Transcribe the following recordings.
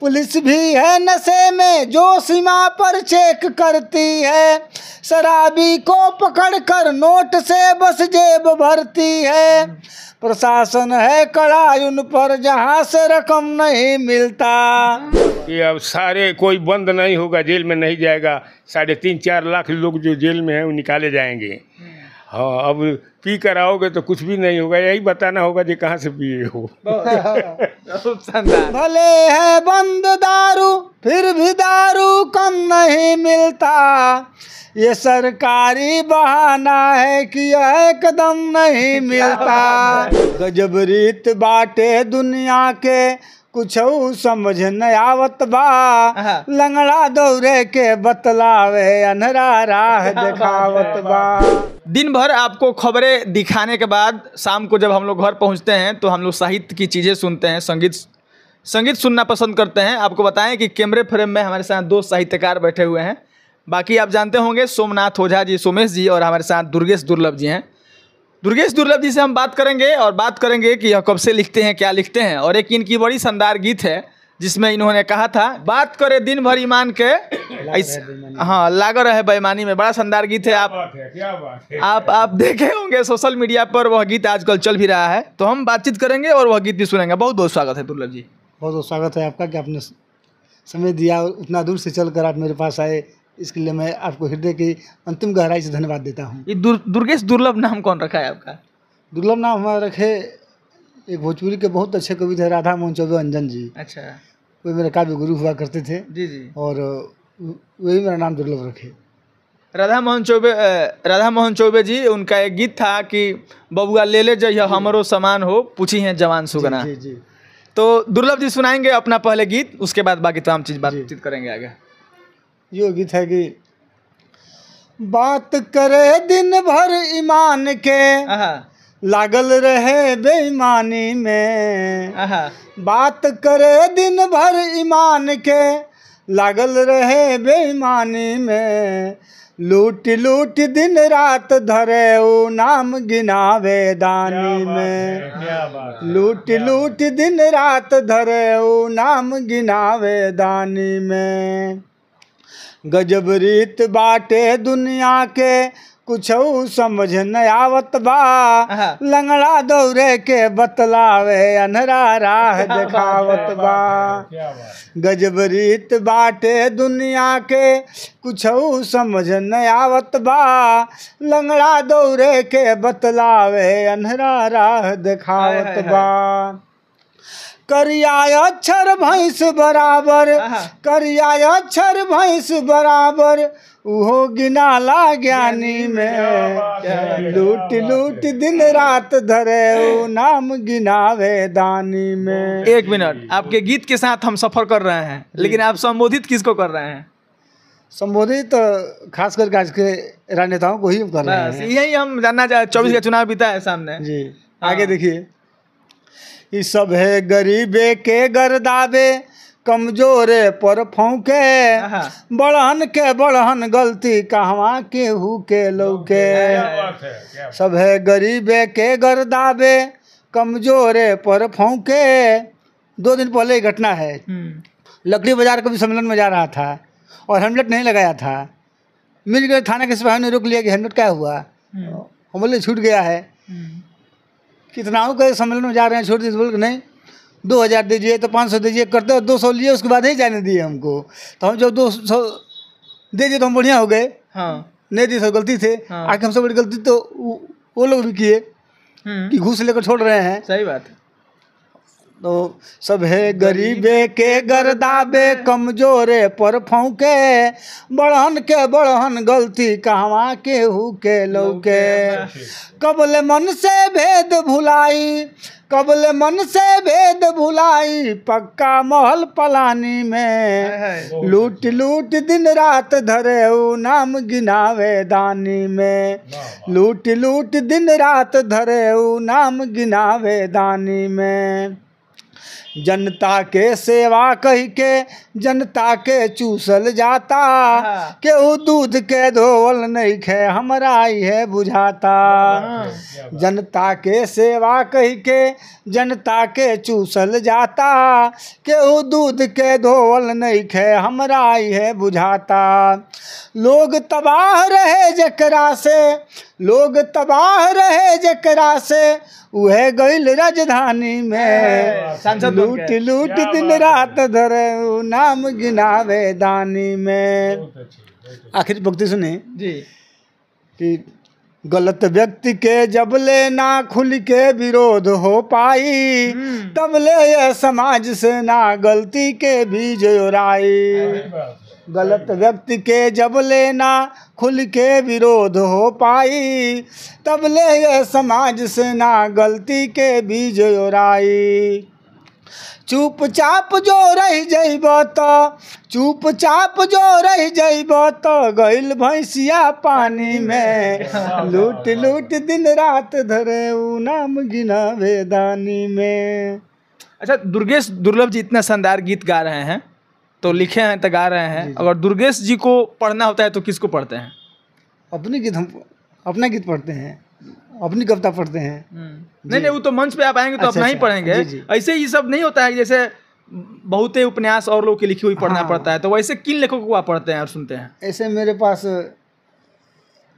Police भी है नशे में जो सीमा पर चेक करती है, शराबी को पकड़कर नोट से बस जेब भरती है, प्रशासन है कड़ा उन पर जहां से रकम नहीं मिलता। ये अब सारे कोई बंद नहीं होगा, जेल में नहीं जाएगा। 3.5-4 लाख लोग जो जेल में हैं वो निकाले जाएंगे। हाँ, अब पी कर आओगे तो कुछ भी नहीं होगा, यही बताना होगा कि कहाँ से पिए हो। भले है बंद दारू फिर भी दारू कम नहीं मिलता, ये सरकारी बहाना है कि यह कदम नहीं मिलता। गजब रीत बाटे दुनिया के कुछ समझ न आवत बा, लंगड़ा दौरे के बतलावे अनहरा राह दिखावत बा। दिन भर आपको खबरें दिखाने के बाद शाम को जब हम लोग घर पहुंचते हैं तो हम लोग साहित्य की चीज़ें सुनते हैं, संगीत सुनना पसंद करते हैं। आपको बताएं कि कैमरे फ्रेम में हमारे साथ 2 साहित्यकार बैठे हुए हैं। बाकी आप जानते होंगे सोमनाथ ओझा जी, सोमेश जी, और हमारे साथ दुर्गेश दुर्लभ जी हैं। दुर्गेश दुर्लभ जी से हम बात करेंगे और बात करेंगे कि यह कब से लिखते हैं, क्या लिखते हैं। और एक इनकी बड़ी शानदार गीत है जिसमें इन्होंने कहा था, बात करे दिन भर ईमान के हाँ लागा रहे बेईमानी में। बड़ा शानदार गीत है। आप देखे होंगे सोशल मीडिया पर वह गीत आजकल चल भी रहा है। तो हम बातचीत करेंगे और वह गीत भी सुनेंगे। बहुत बहुत स्वागत है दुर्लभ जी। बहुत बहुत स्वागत है आपका कि आपने समय दिया और उतना दूर से चलकर आप मेरे पास आए, इसके लिए मैं आपको हृदय की अंतिम गहराई से धन्यवाद देता हूँ। ये दुर्गेश दुर्लभ नाम कौन रखा है आपका? दुर्लभ नाम हमारा रखे एक भोजपुरी के बहुत अच्छे कवि थे, राधा मोहन चौबे अंजन जी। अच्छा। वे मेरे काव्य गुरु हुआ करते थे। जी जी। और वही मेरा नाम दुर्लभ रखे। राधा मोहन चौबे जी, उनका एक गीत था कि बबुआ ले ले जइह हमरो समान हो, पूछी हैं जवान सुगना। जी जी। तो दुर्लभ जी सुनाएंगे अपना पहले गीत, उसके बाद बाकी तमाम चीज़ बातचीत करेंगे आगे। ये गीत है कि बात करे दिन भर ईमान के, लागल रहे बेईमानी में। बात करे दिन भर ईमान के, लागल रहे बेईमानी में। लूट लूट दिन रात धरे ओ नाम गिनावे दानी में। लूट लूट दिन रात धरे ओ नाम गिनावे दानी में। गजब रीत बाटे दुनिया के कुछ समझ न आवत बा, लंगड़ा दौरे के बतलावे अनहरा राह दिखावत बा। गजब रीत बाटे दुनिया के कुछ समझ न आवत बा, लंगड़ा दौरे के बतलावे अनहरा राह दिखावत बा। करिया अक्षर भैंस बराबर, करिया अक्षर भैंस बराबर, उहो गिनाला ज्ञानी में। लूट लूट दिन रात धरे ओ नाम गिनावे दानी में। 1 मिनट, आपके गीत के साथ हम सफर कर रहे हैं, लेकिन आप संबोधित किसको कर रहे हैं? संबोधित खास करके आज के राजनेताओं को ही कर रहे हैं। यही हम जानना चाहे। 24 का चुनाव बीता है सामने जी। आगे देखिए, ये सब है गरीबे के गर्दाबे, कमजोरे पर फौके, बड़हन के बड़हन गलती कहवा केहू के लौके। सब है गरीबे के गर्दाबे, कमजोरे पर फौके। 2 दिन पहले की घटना है। लकड़ी बाजार कभी सम्मेलन में जा रहा था और हेलमेट नहीं लगाया था। मिल गए थाना के सिपाही ने रोक लिया कि हेलमेट क्या हुआ। हम बोले छूट गया है। कितना के सम्मेलन में जा रहे हैं, छोड़ दीजिए। बोल के नहीं, 2000 दीजिए तो 500 दीजिए, करते हो 200 लिए, उसके बाद ही जाने दिए हमको। तो हम जब 200 दे दिए तो हम बढ़िया हो गए। नहीं दी तो गलती थे। आगे हमसे बड़ी गलती तो वो लोग भी किए कि घूस लेकर छोड़ रहे हैं। सही बात है। तो सब है गरीबे के गर्दाबे, कमजोरे पर फौके, बड़हन के बड़हन गलती कहवा केहू के लौके। कबले मन से भेद भुलाई, कबले मन से भेद भुलाई, पक्का महल पलानी में। लूट लूट दिन रात धरे ओ नाम गिनावे दानी में। लूट लूट दिन रात धरे ओ नाम गिनावे दानी में। जनता के सेवा कही के जनता के चूसल जाता, केहू दूध के धोवल नहीं खे हमरा है बुझाता। जनता के सेवा कही के जनता के चूसल जाता, केहू दूध के धोवल नहीं खे हमरा है बुझाता। लोग तबाह रहे जकरा से, लोग तबाह रहे जकरा से, उहे गइल राजधानी में। लूट लूट दिन रात धरे नाम गिनावे दानी में। आखिर भक्ति सुने जी कि गलत व्यक्ति के जबले ना खुल के विरोध हो पाई, तबले ये समाज से ना गलती के बीज ओराई। गलत व्यक्ति के जबले ना खुल के विरोध हो पाई, तबले ये समाज से ना गलती के बीज ओराई। चुपचाप जो रह जइब तो, चुपचाप जो रह जइब तो गइल भैंसिया पानी में। लूट लूट दिन रात धरे उ नाम गिनावे दानी में। अच्छा, दुर्गेश दुर्लभ जी इतना शानदार गीत गा रहे हैं, तो लिखे हैं तो गा रहे हैं। अगर दुर्गेश जी को पढ़ना होता है तो किसको पढ़ते हैं? अपने गीत, हम अपना गीत पढ़ते हैं, अपनी कविता पढ़ते हैं। नहीं, वो तो मंच पे आप आएंगे तो अपना ही पढ़ेंगे। ऐसे ये सब नहीं होता है जैसे बहुते उपन्यास और लोग की लिखी हुई पढ़ना पड़ता है, तो वैसे किन लेखकों को आप पढ़ते हैं और सुनते हैं? ऐसे मेरे पास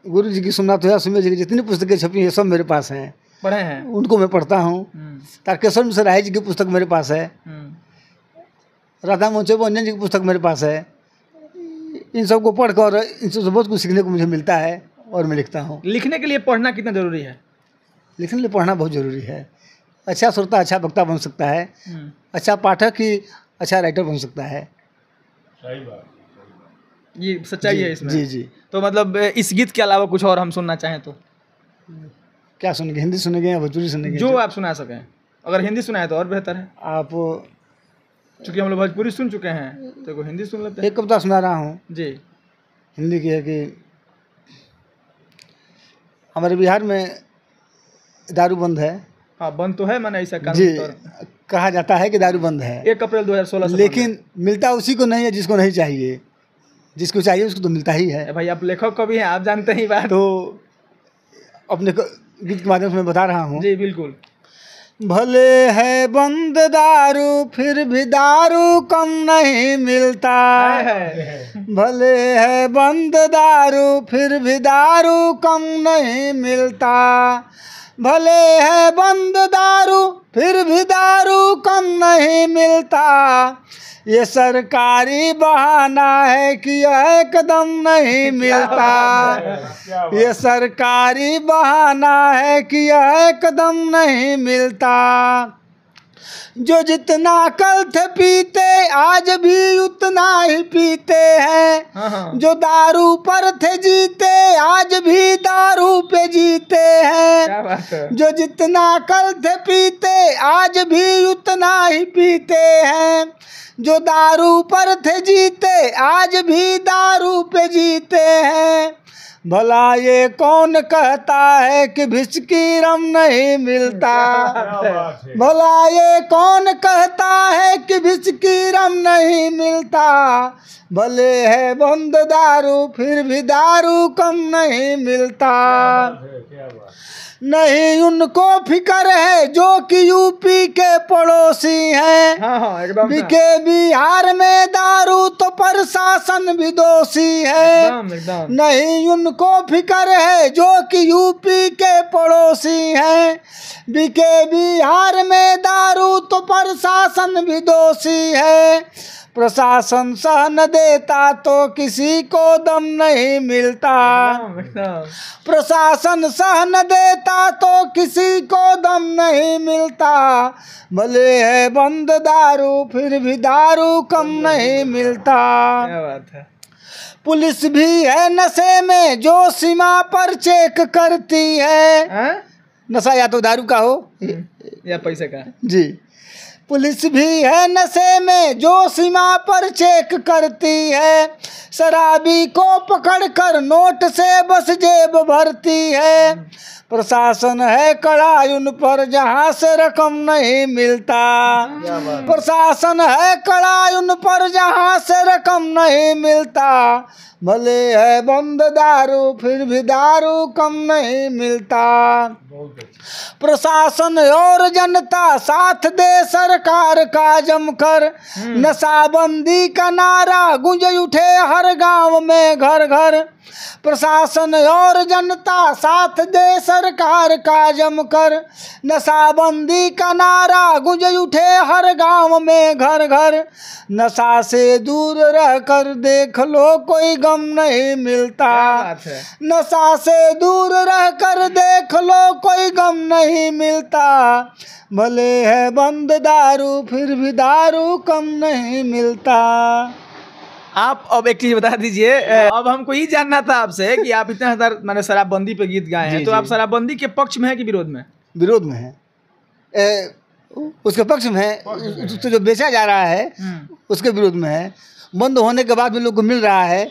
गुरु जी की सोमनाथ सुमेर जी की जितनी पुस्तकें छपी हैं सब मेरे पास हैं, पढ़े हैं, उनको मैं पढ़ता हूँ। तारकेश्वर मिश्र राय जी की पुस्तक मेरे पास है, राधा मोहन चौबे जी की पुस्तक मेरे पास है। इन सबको पढ़कर इनसे बहुत कुछ सीखने को मुझे मिलता है और मैं लिखता हूँ। लिखने के लिए पढ़ना कितना जरूरी है? लिखने के लिए पढ़ना बहुत ज़रूरी है। अच्छा श्रोता अच्छा वक्ता बन सकता है, अच्छा पाठक ही अच्छा राइटर बन सकता है। सही बात, ये सच्चाई है इसमें। जी जी। तो मतलब इस गीत के अलावा कुछ और हम सुनना चाहें तो क्या सुनेंगे? हिंदी सुनेंगे या भोजपुरी सुनेंगे? जो आप सुना सकें। अगर हिंदी सुनाए तो और बेहतर है। आप, चूँकि हम लोग भोजपुरी सुन चुके हैं तो कोई हिंदी सुन लेते हैं। एक कविता सुना रहा हूँ जी। हिंदी की है कि हमारे बिहार में दारू बंद है। हाँ, बंद तो है, मैंने ऐसा जी, कहा जाता है कि दारू बंद है 1 अप्रैल 2016 से, लेकिन मिलता उसी को नहीं है जिसको नहीं चाहिए। जिसको चाहिए उसको तो मिलता ही है। भाई आप लेखक कवि हैं, आप जानते ही बात। तो अपने गीत के माध्यम से मैं बता रहा हूँ। जी बिल्कुल। भले है बंद दारू फिर भी दारू कम नहीं मिलता, भले है बंद दारू फिर भी दारू कम नहीं मिलता, भले है बंद दारू फिर भी दारू कम नहीं मिलता। ये सरकारी बहाना है कि एकदम नहीं मिलता, ये सरकारी बहाना है कि एकदम नहीं मिलता। जो जितना कल थे पीते आज भी उतना ही पीते हैं, जो दारू पर थे जीते आज भी दारू पे जीते हैं। जो जितना कल थे पीते आज भी उतना ही पीते हैं, जो दारू पर थे जीते आज भी दारू पे जीते हैं। भला ये कौन कहता है कि विस्की रम नहीं मिलता, भला ये कौन कहता है कि विस्की रम नहीं मिलता। भले है बंद दारू फिर भी दारू कम नहीं मिलता। नहीं उनको फिक्र है जो कि यूपी के पड़ोसी हैं, बिके बिहार में दारू तो प्रशासन भी दोषी है। नहीं उनको फिक्र है जो कि यूपी के पड़ोसी हैं, बिके बिहार में दारू तो प्रशासन भी दोषी है। प्रशासन सह न देता तो किसी को दम नहीं मिलता, प्रशासन सह न देता तो किसी को दम नहीं मिलता। भले है बंद दारू फिर भी दारू कम नहीं मिलता। क्या बात है। पुलिस भी है नशे में जो सीमा पर चेक करती है। नशा या तो दारू का हो या पैसे का। जी, पुलिस भी है नशे में जो सीमा पर चेक करती है। शराबी को पकड़कर नोट से बस जेब भरती है। प्रशासन है कड़ा उन पर जहाँ से रकम नहीं मिलता। प्रशासन है कड़ा उन पर जहाँ से रकम नहीं मिलता। भले है बंद दारू फिर भी दारू कम नहीं मिलता। प्रशासन और जनता साथ दे सरकार का जमकर। नशाबंदी का नारा गूंज उठे हर गांव में घर घर। प्रशासन और जनता साथ दे सरकार का जमकर। नशाबंदी का नारा गूंज उठे हर गांव में घर घर। नशा से दूर रहकर देख लो कोई गम नहीं मिलता। नशा से दूर रहकर देख लो कोई गम नहीं मिलता। भले है बंद दारू फिर भी दारू कम नहीं मिलता। आप अब एक चीज बता दीजिए, अब हमको ये जानना था आपसे कि आप इतने हजार मैंने शराबबंदी पे गीत गाए हैं, तो आप शराबबंदी के पक्ष में है कि विरोध में? विरोध में है। उसके पक्ष में है। उसको जो बेचा जा रहा है उसके विरोध में है। बंद होने के बाद भी लोग को मिल रहा है,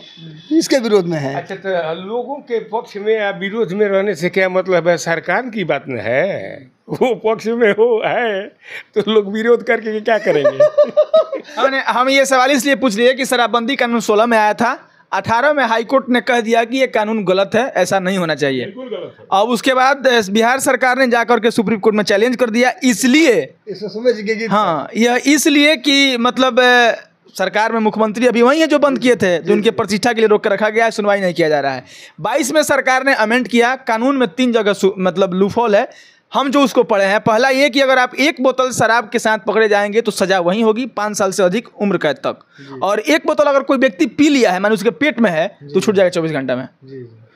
इसके विरोध में है। अच्छा, तो लोगों के पक्ष में या विरोध में रहने से क्या मतलब है? सरकार की बात न है, वो पक्ष में हो है तो लोग विरोध करके क्या करेंगे? हम ये सवाल इसलिए पूछ रहे हैं कि शराबबंदी कानून 16 में आया था, 18 में हाईकोर्ट ने कह दिया कि ये कानून गलत है, ऐसा नहीं होना चाहिए। बिल्कुल गलत है। अब उसके बाद बिहार सरकार ने जाकर के सुप्रीम कोर्ट में चैलेंज कर दिया, इसलिए हाँ, यह इसलिए कि मतलब सरकार में मुख्यमंत्री अभी वही है जो बंद किए थे, जो उनके प्रतिष्ठा के लिए रोक कर रखा गया है, सुनवाई नहीं किया जा रहा है। 22 में सरकार ने अमेंड किया, कानून में 3 जगह मतलब लूपहोल है। हम जो उसको पढ़े हैं, पहला ये कि अगर आप 1 बोतल शराब के साथ पकड़े जाएंगे तो सजा वही होगी 5 साल से अधिक उम्र कैद तक। और 1 बोतल अगर कोई व्यक्ति पी लिया है, माने उसके पेट में है, तो छूट जाएगा 24 घंटा में।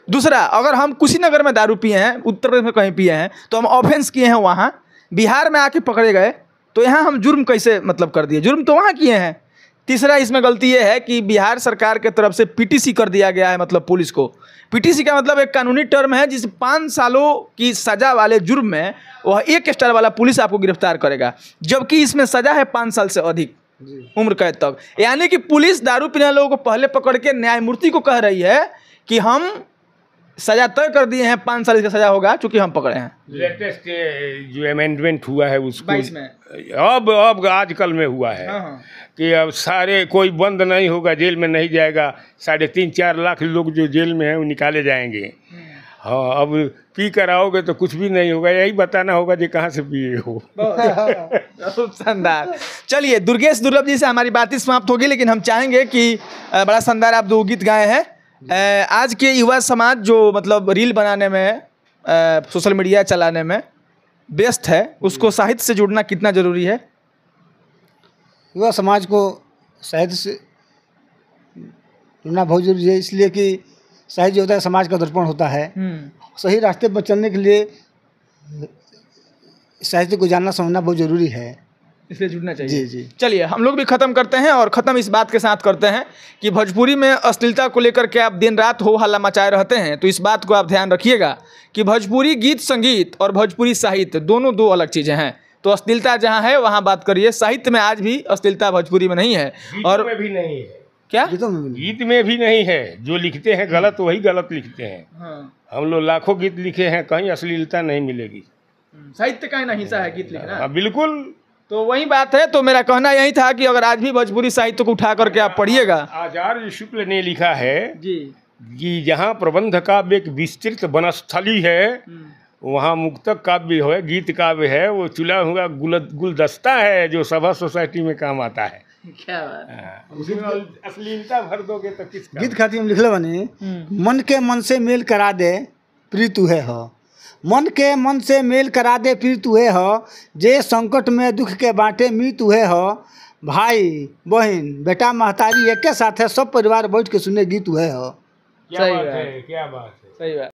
दूसरा, अगर हम कुशीनगर में दारू पिए हैं, उत्तर प्रदेश में कहीं पिए हैं, तो हम ऑफेंस किए हैं वहाँ, बिहार में आके पकड़े गए, तो यहाँ हम जुर्म कैसे मतलब कर दिए? जुर्म तो वहाँ किए हैं। तीसरा, इसमें गलती ये है कि बिहार सरकार के तरफ से पीटीसी कर दिया गया है, मतलब पुलिस को। पीटीसी का मतलब एक कानूनी टर्म है जिस 5 सालों की सजा वाले जुर्म में वह 1 स्टार वाला पुलिस आपको गिरफ्तार करेगा, जबकि इसमें सजा है 5 साल से अधिक उम्र कैद तक। यानी कि पुलिस दारू पीने वालों को पहले पकड़ के न्यायमूर्ति को कह रही है कि हम सजा तय कर दिए हैं, 5 साल की सजा होगा चूंकि हम पकड़े हैं। लेटेस्ट जो अमेंडमेंट हुआ है उसको 22 में अब आजकल में हुआ है कि अब सारे कोई बंद नहीं होगा, जेल में नहीं जाएगा। 3.5-4 लाख लोग जो जेल में हैं वो निकाले जाएंगे। हाँ, अब पी कर आओगे तो कुछ भी नहीं होगा, यही बताना होगा कि कहाँ से पिए हो। बहुत शानदार। चलिए, दुर्गेश दुर्लभ जी से हमारी बात समाप्त होगी, लेकिन हम चाहेंगे कि बड़ा शानदार आप 2 गीत गाए हैं। आज के युवा समाज जो मतलब रील बनाने में, सोशल मीडिया चलाने में व्यस्त है, उसको साहित्य से जुड़ना कितना ज़रूरी है? युवा समाज को साहित्य से जुड़ना बहुत जरूरी है, इसलिए कि साहित्य जो होता है समाज का दर्पण होता है। सही रास्ते पर चलने के लिए साहित्य को जानना समझना बहुत ज़रूरी है, इसलिए जुड़ना चाहिए। जी जी। चलिए, हम लोग भी ख़त्म करते हैं, और ख़त्म इस बात के साथ करते हैं कि भोजपुरी में अश्लीलता को लेकर के आप दिन रात हो हल्ला मचाए रहते हैं, तो इस बात को आप ध्यान रखिएगा कि भोजपुरी गीत संगीत और भोजपुरी साहित्य दोनों 2 अलग चीज़ें हैं। तो अश्लीलता जहाँ है वहाँ बात करिए, साहित्य में आज भी अश्लीलता भोजपुरी में नहीं है। और में भी नहीं है क्या? गीत में भी नहीं है। जो लिखते हैं गलत वही गलत लिखते हैं। हम लोग लाखों गीत लिखे हैं, कहीं अश्लीलता नहीं मिलेगी। साहित्य का ही ना हिस्सा है गीत लिखना। बिल्कुल, तो वही बात है। तो मेरा कहना यही था कि अगर आज भी भोजपुरी साहित्य को उठा करके आप पढ़िएगा। आचार्य शुक्ल ने लिखा है जी कि जहाँ प्रबंध काव्य एक विस्तृत वनस्थली है, वहाँ मुक्तक काव्य है, गीत काव्य है, वो चुला हुआ गुलदस्ता है जो सभा सोसाइटी में काम आता है। क्या बात। उसमें अश्लीलता भर दोगे तो किसका? गीत खाती हम लिखले बनी, मन के मन से मेल करा दे प्री तू है हो। मन के मन से मेल करा दे प्री तू है हो। जे संकट में दुख के बांटे मी तू है हो। भाई बहन बेटा महतारी एक के साथ है, सब परिवार बैठ के सुने गीत तू है हो। क्या बात है, क्या बात है। सही बात।